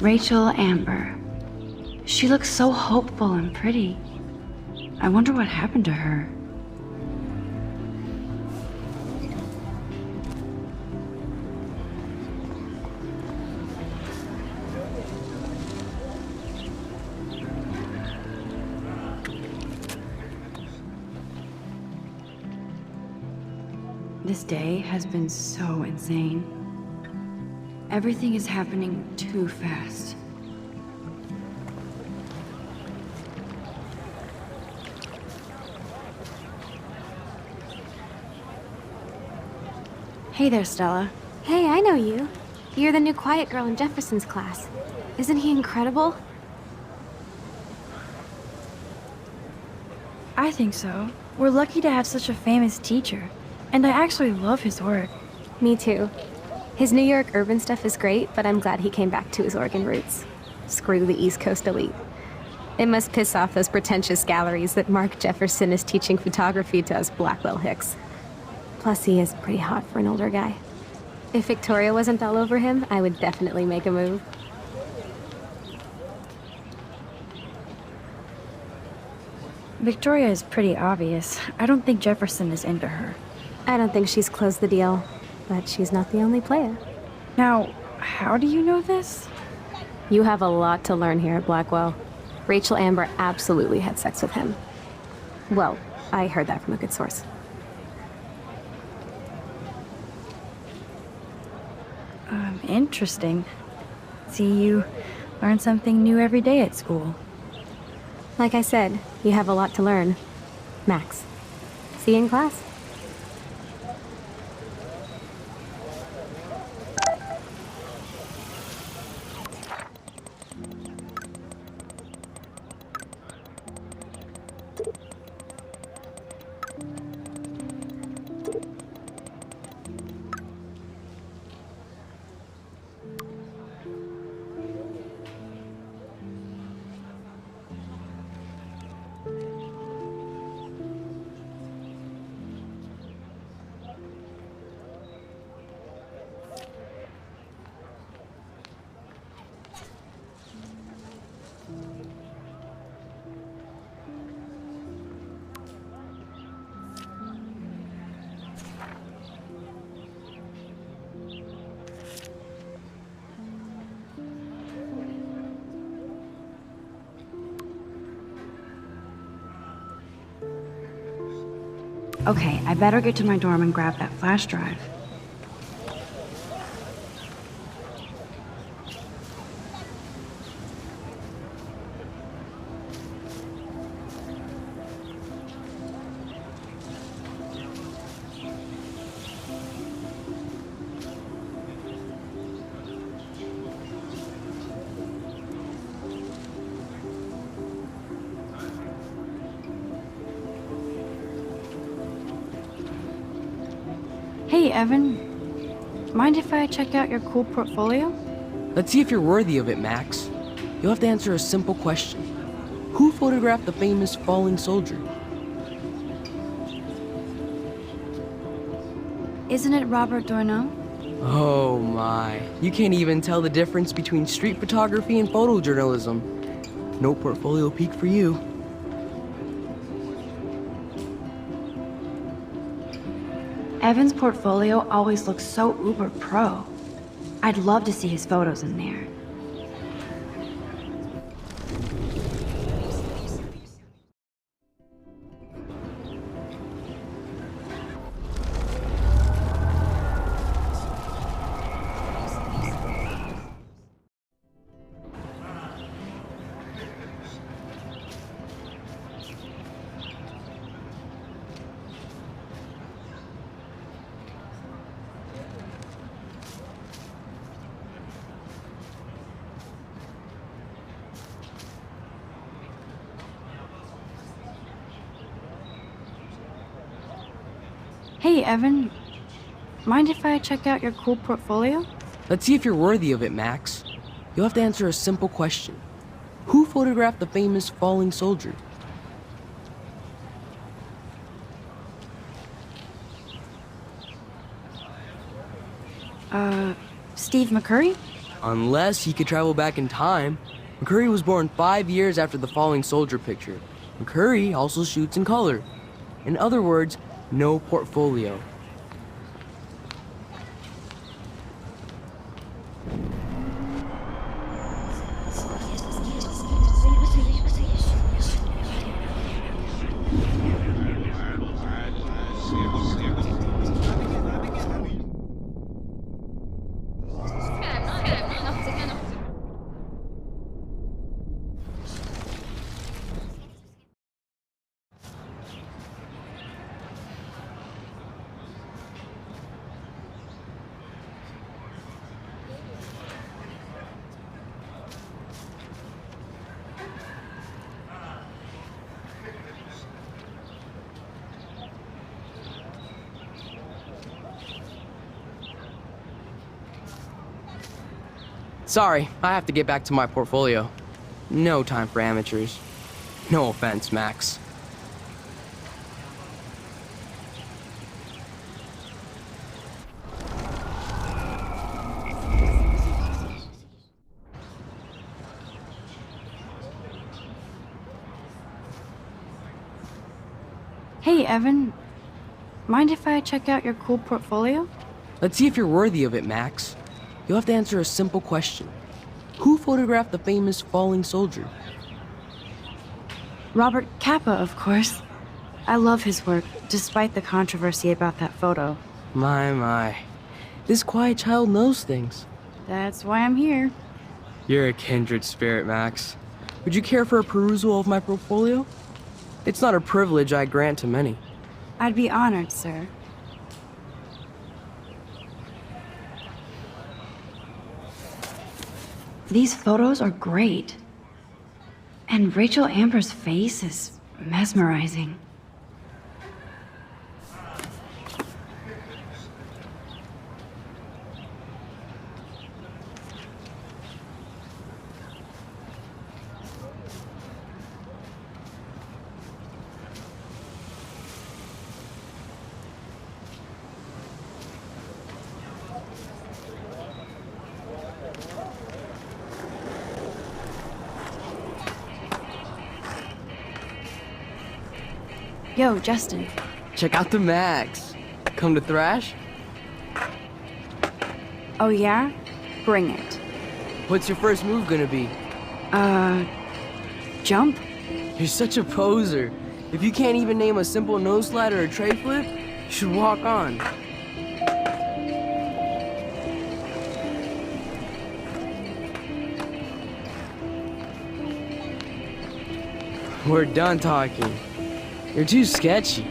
Rachel Amber. She looks so hopeful and pretty. I wonder what happened to her. This day has been so insane. Everything is happening too fast. Hey there, Stella. Hey, I know you. You're the new quiet girl in Jefferson's class. Isn't he incredible? I think so. We're lucky to have such a famous teacher. And I actually love his work. Me too. His New York urban stuff is great, but I'm glad he came back to his Oregon roots. Screw the East Coast elite. It must piss off those pretentious galleries that Mark Jefferson is teaching photography to us Blackwell Hicks. Plus, he is pretty hot for an older guy. If Victoria wasn't all over him, I would definitely make a move. Victoria is pretty obvious. I don't think Jefferson is into her. I don't think she's closed the deal, but she's not the only player. Now, how do you know this? You have a lot to learn here at Blackwell. Rachel Amber absolutely had sex with him. Well, I heard that from a good source. Interesting. See, you learn something new every day at school. Like I said, you have a lot to learn. Max. See you in class. Okay, I better get to my dorm and grab that flash drive. Hey, Evan. Mind if I check out your cool portfolio? Let's see if you're worthy of it, Max. You'll have to answer a simple question. Who photographed the famous falling soldier? Isn't it Robert Doisneau? Oh my, you can't even tell the difference between street photography and photojournalism. No portfolio peak for you. Evan's portfolio always looks so uber pro. I'd love to see his photos in there. Hey, Evan. Mind if I check out your cool portfolio? Let's see if you're worthy of it, Max. You'll have to answer a simple question. Who photographed the famous falling soldier? Steve McCurry? Unless he could travel back in time. McCurry was born 5 years after the falling soldier picture. McCurry also shoots in color. In other words, no portfolio. Sorry, I have to get back to my portfolio. No time for amateurs. No offense, Max. Hey, Evan. Mind if I check out your cool portfolio? Let's see if you're worthy of it, Max. You'll have to answer a simple question. Who photographed the famous falling soldier? Robert Capa, of course. I love his work, despite the controversy about that photo. My. This quiet child knows things. That's why I'm here. You're a kindred spirit, Max. Would you care for a perusal of my portfolio? It's not a privilege I grant to many. I'd be honored, sir. These photos are great. And Rachel Amber's face is mesmerizing. Yo, Justin. Check out the Max. Come to thrash? Oh yeah? Bring it. What's your first move gonna be? Jump? You're such a poser. If you can't even name a simple nose slide or a tray flip, you should walk on. We're done talking. You're too sketchy.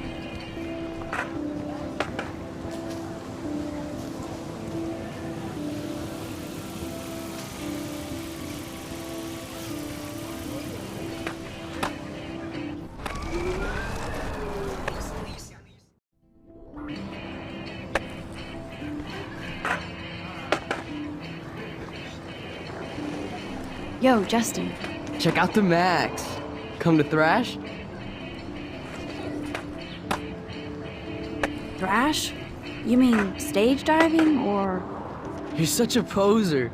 Yo, Justin. Check out the Max. Come to thrash? Thrash? You mean stage diving, or...? You're such a poser.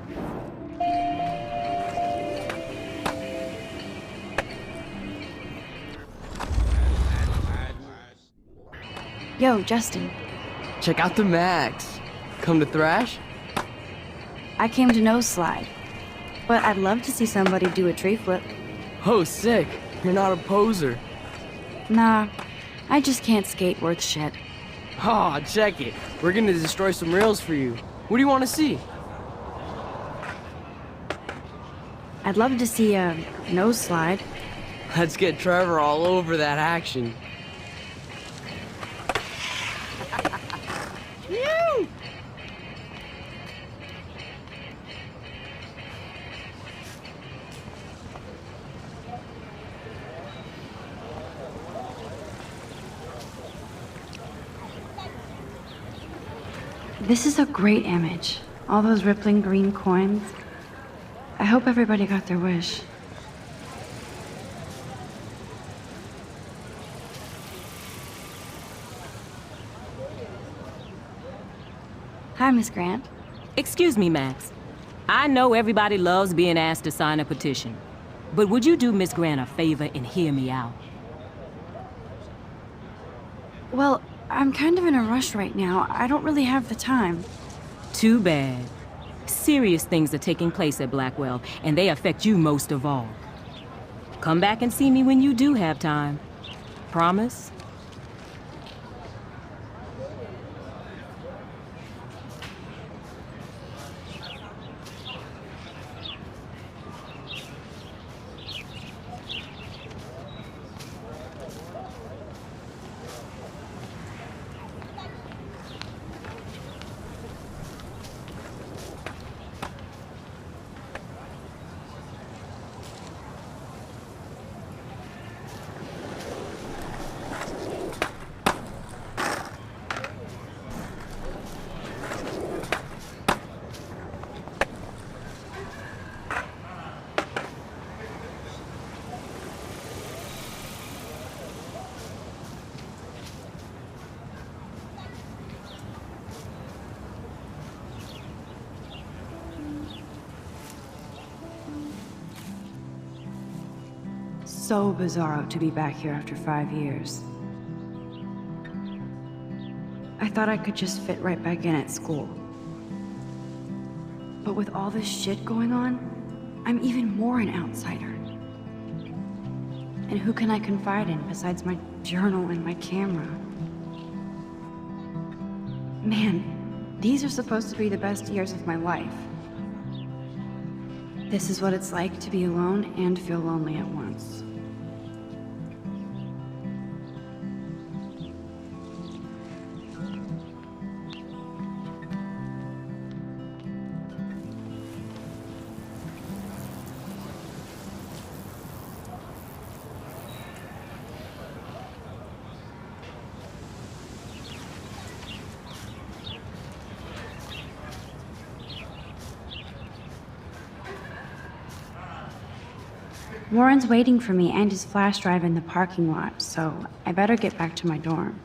Yo, Justin. Check out the Max. Come to thrash? I came to nose slide. But I'd love to see somebody do a tree flip. Oh, sick. You're not a poser. Nah, I just can't skate worth shit. Aw, check it. We're gonna destroy some rails for you. What do you want to see? I'd love to see a nose slide. Let's get Trevor all over that action. Phew! This is a great image. All those rippling green coins. I hope everybody got their wish. Hi, Miss Grant. Excuse me, Max. I know everybody loves being asked to sign a petition, but would you do Miss Grant a favor and hear me out? Well, I'm kind of in a rush right now. I don't really have the time. Too bad. Serious things are taking place at Blackwell, and they affect you most of all. Come back and see me when you do have time. Promise? So bizarro to be back here after 5 years. I thought I could just fit right back in at school. But with all this shit going on, I'm even more an outsider. And who can I confide in besides my journal and my camera? Man, these are supposed to be the best years of my life. This is what it's like to be alone and feel lonely at once. Warren's waiting for me and his flash drive in the parking lot, so I better get back to my dorm.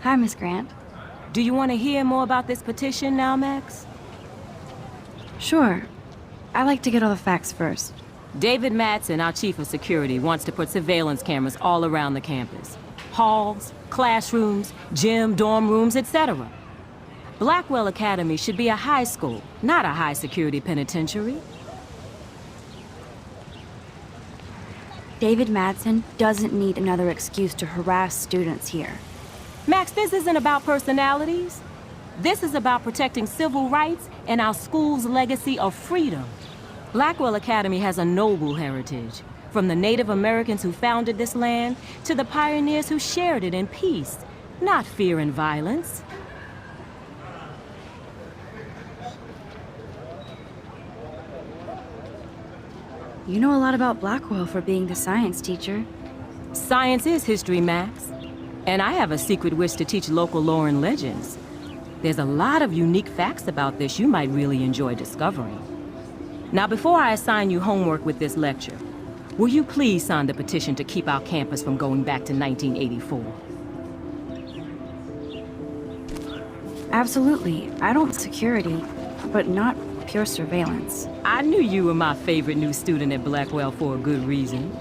Hi, Miss Grant. Do you want to hear more about this petition now, Max? Sure. I like to get all the facts first. David Madsen, our chief of security, wants to put surveillance cameras all around the campus. Halls, classrooms, gym, dorm rooms, etc. Blackwell Academy should be a high school, not a high-security penitentiary. David Madsen doesn't need another excuse to harass students here. Max, this isn't about personalities. This is about protecting civil rights and our school's legacy of freedom. Blackwell Academy has a noble heritage, from the Native Americans who founded this land to the pioneers who shared it in peace, not fear and violence. You know a lot about Blackwell for being the science teacher. Science is history, Max. And I have a secret wish to teach local lore and legends. There's a lot of unique facts about this you might really enjoy discovering. Now, before I assign you homework with this lecture, will you please sign the petition to keep our campus from going back to 1984? Absolutely. I don't security, but not pure surveillance. I knew you were my favorite new student at Blackwell for a good reason.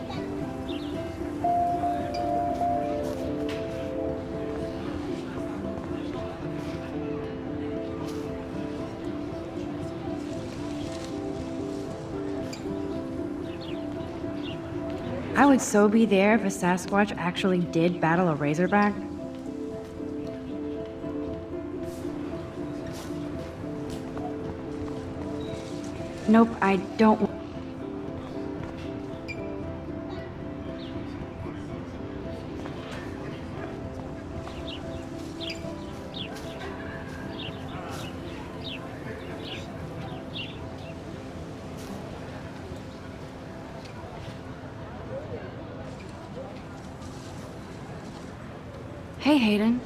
I would so be there if a Sasquatch actually did battle a Razorback. Nope, I don't. Hey, Hayden.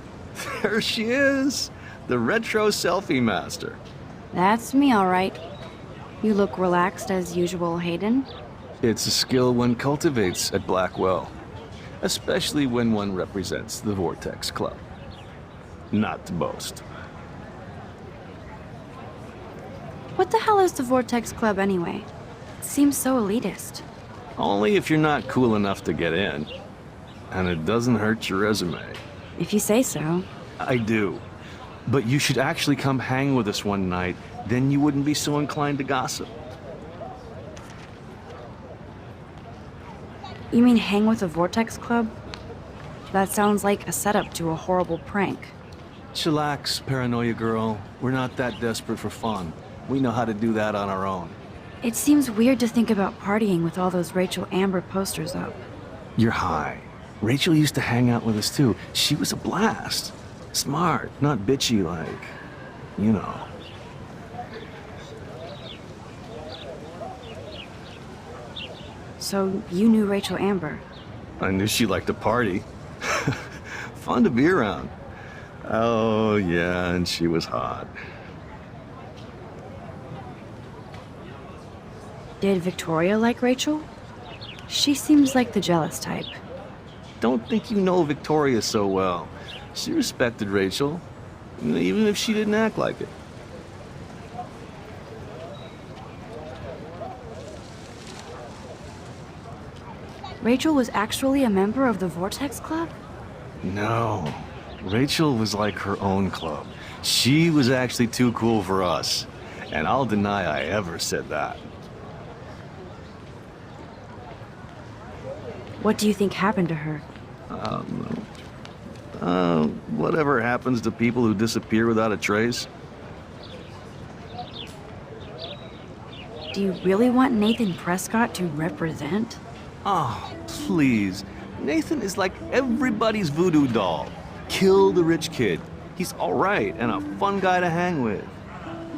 There she is, the retro selfie master. That's me, all right. You look relaxed as usual, Hayden. It's a skill one cultivates at Blackwell, especially when one represents the Vortex Club. Not to boast. What the hell is the Vortex Club anyway? It seems so elitist. Only if you're not cool enough to get in. And it doesn't hurt your resume. If you say so. I do. But you should actually come hang with us one night, then you wouldn't be so inclined to gossip. You mean hang with the Vortex Club? That sounds like a setup to a horrible prank. Chillax, paranoia girl. We're not that desperate for fun. We know how to do that on our own. It seems weird to think about partying with all those Rachel Amber posters up. You're high. Rachel used to hang out with us too. She was a blast. Smart, not bitchy like, you know. So you knew Rachel Amber? I knew she liked to party. Fun to be around. Oh, yeah, and she was hot. Did Victoria like Rachel? She seems like the jealous type. Don't think you know Victoria so well. She respected Rachel, even if she didn't act like it. Rachel was actually a member of the Vortex Club? No, Rachel was like her own club. She was actually too cool for us, and I'll deny I ever said that. What do you think happened to her? Whatever happens to people who disappear without a trace. Do you really want Nathan Prescott to represent? Oh, please. Nathan is like everybody's voodoo doll. Kill the rich kid. He's all right and a fun guy to hang with.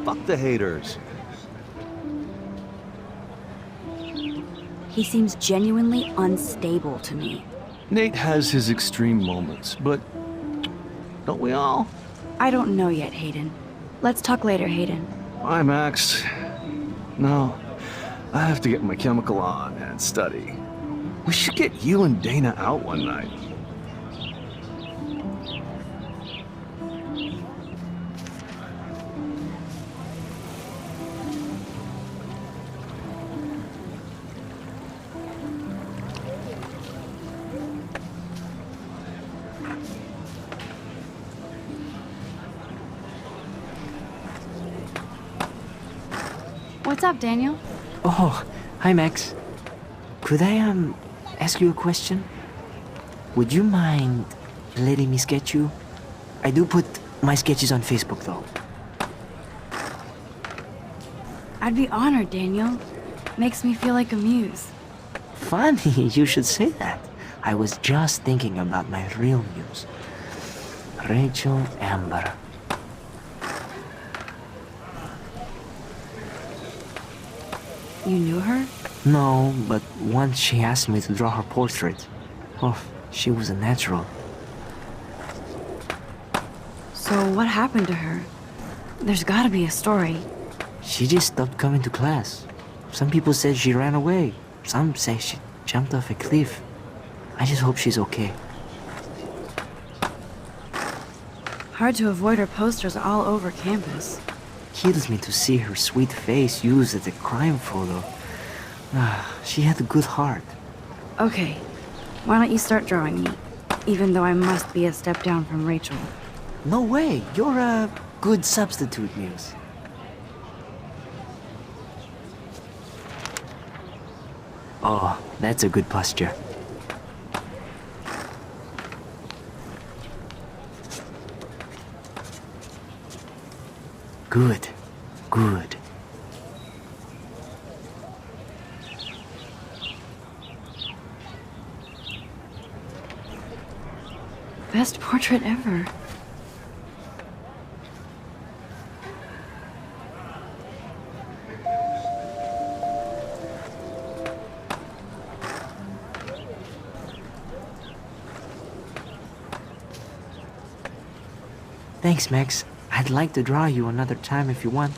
Fuck the haters. He seems genuinely unstable to me. Nate has his extreme moments, but don't we all? I don't know yet, Hayden. Let's talk later, Hayden. Bye, Max. No, I have to get my chemical on and study. We should get you and Dana out one night. What's up, Daniel? Oh, hi Max. Could I ask you a question? Would you mind letting me sketch you? I do put my sketches on Facebook though. I'd be honored, Daniel. Makes me feel like a muse. Funny, you should say that. I was just thinking about my real muse. Rachel Amber. You knew her? No, but once she asked me to draw her portrait. Oh, she was a natural. So what happened to her? There's gotta be a story. She just stopped coming to class. Some people said she ran away. Some say she jumped off a cliff. I just hope she's okay. Hard to avoid her posters all over campus. Kills me to see her sweet face used as a crime photo. She had a good heart. Okay, why don't you start drawing me? Even though I must be a step down from Rachel. No way, you're a good substitute, Muse. Oh, that's a good posture. Good, good. Best portrait ever. Thanks, Max. I'd like to draw you another time if you want.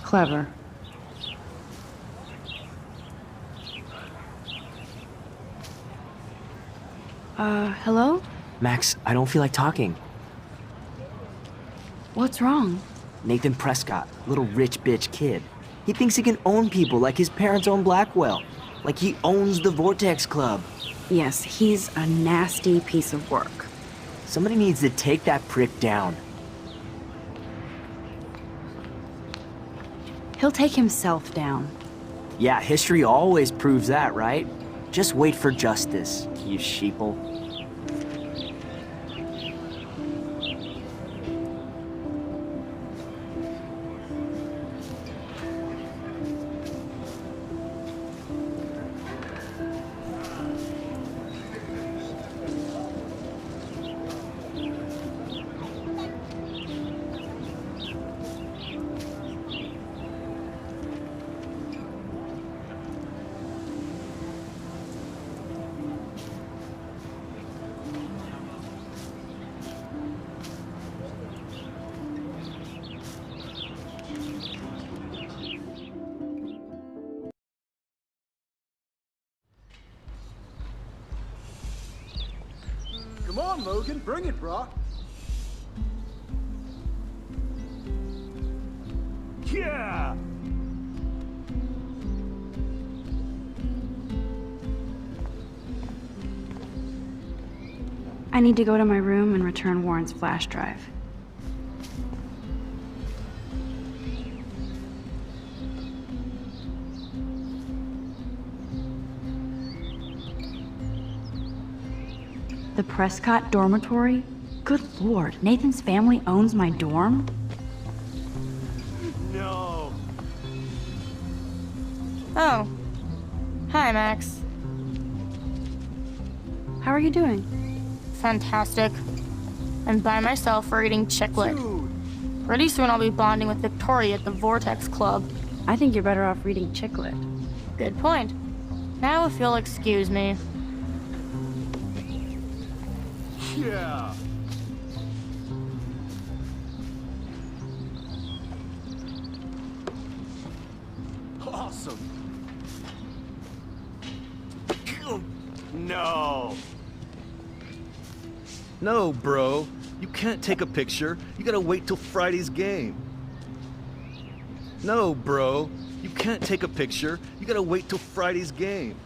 Clever. Hello? Max, I don't feel like talking. What's wrong? Nathan Prescott, little rich bitch kid. He thinks he can own people like his parents own Blackwell. Like he owns the Vortex Club. Yes, he's a nasty piece of work. Somebody needs to take that prick down. He'll take himself down. Yeah, history always proves that, right? Just wait for justice, you sheeple. Come on, Logan, bring it, brah. Yeah! I need to go to my room and return Warren's flash drive. The Prescott dormitory? Good lord, Nathan's family owns my dorm? No! Oh. Hi, Max. How are you doing? Fantastic. I'm by myself reading Chick Lit. Dude! Pretty soon I'll be bonding with Victoria at the Vortex Club. I think you're better off reading Chick Lit. Good point. Now if you'll excuse me. Yeah! Awesome! No! No, bro. You can't take a picture. You gotta wait till Friday's game. No, bro. You can't take a picture. You gotta wait till Friday's game.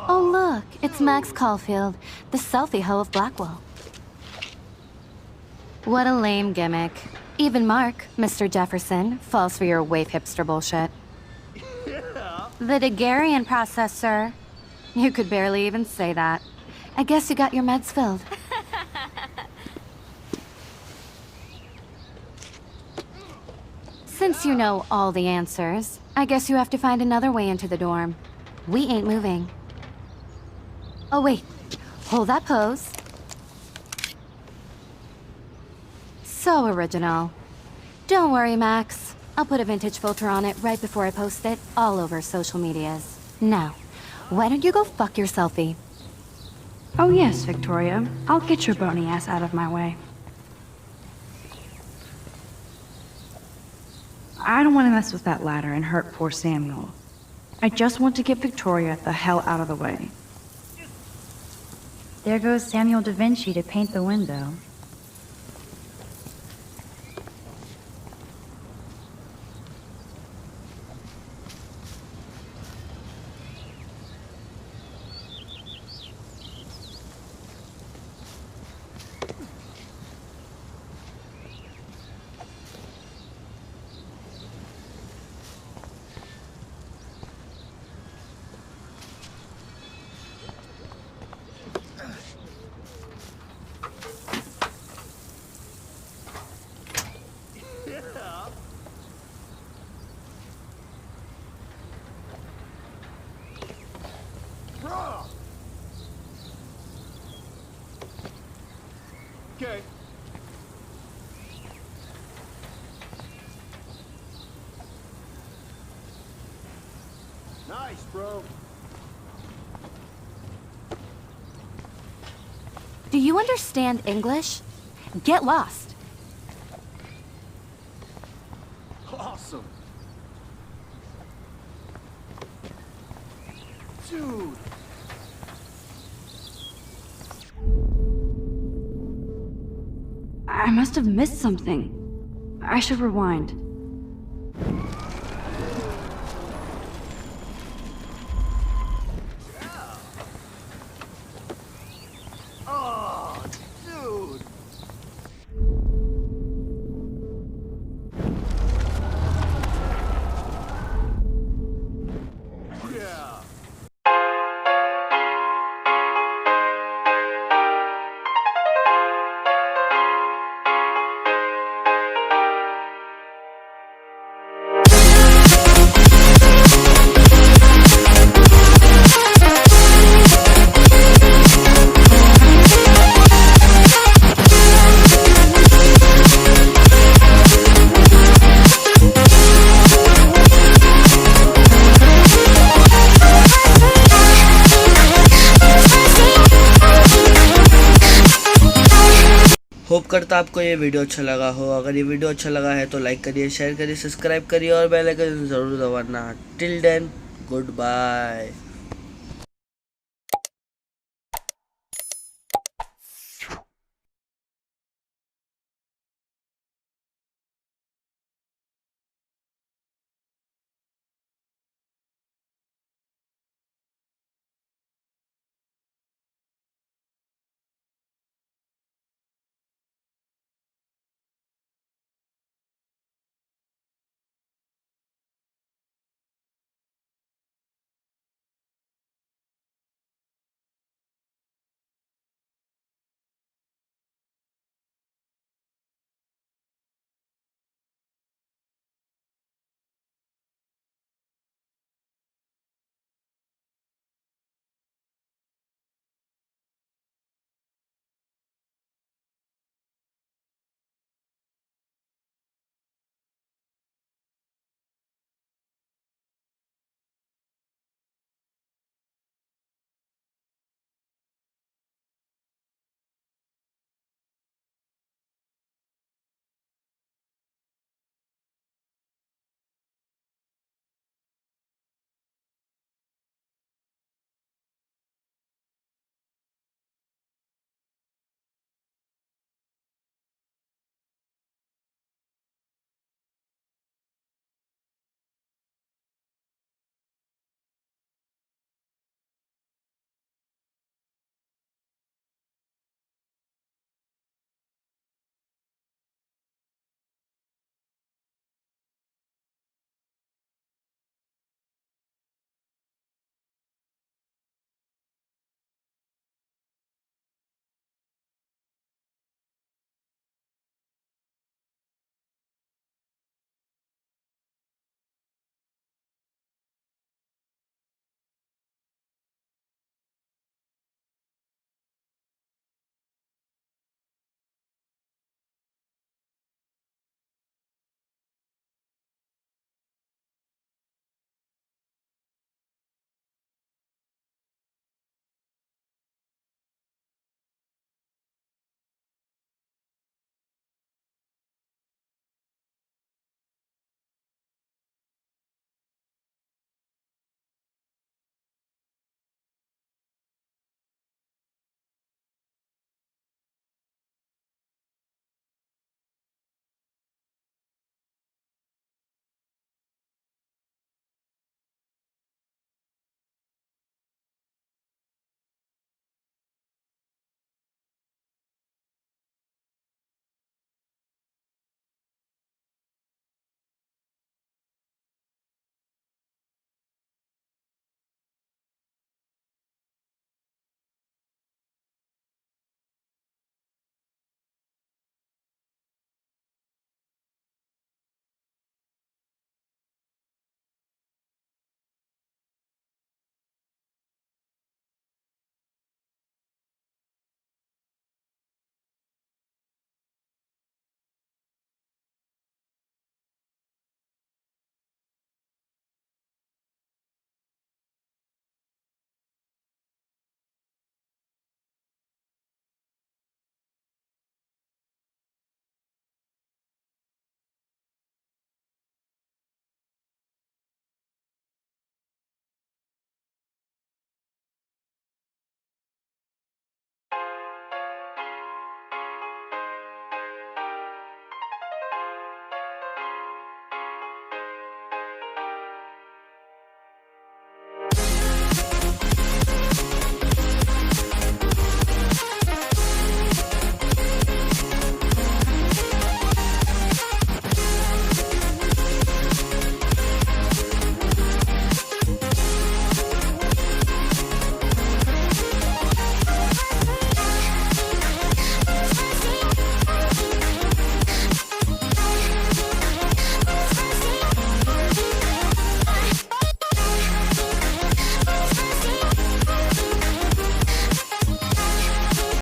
Oh, look, it's Max Caulfield, the selfie hoe of Blackwell. What a lame gimmick. Even Mark, Mr. Jefferson, falls for your wave hipster bullshit. Yeah! The Daguerrean process, sir. You could barely even say that. I guess you got your meds filled. Since you know all the answers, I guess you have to find another way into the dorm. We ain't moving. Oh, wait. Hold that pose. So original. Don't worry, Max. I'll put a vintage filter on it right before I post it all over social medias. Now, why don't you go fuck your selfie? Oh yes, Victoria. I'll get your bony ass out of my way. I don't want to mess with that ladder and hurt poor Samuel. I just want to get Victoria the hell out of the way. There goes Samuel da Vinci to paint the window. Nice, bro. Do you understand English? Get lost. Awesome. Dude. I must have missed something. I should rewind. Oh, dude. Yeah. Hope करता आपको ये video अच्छा लगा हो। अगर ये video अच्छा लगा है तो लाइक करिए, शेयर करिए, सब्सक्राइब करिए और बेल आइकन जरूर दबाना। Till then, good bye.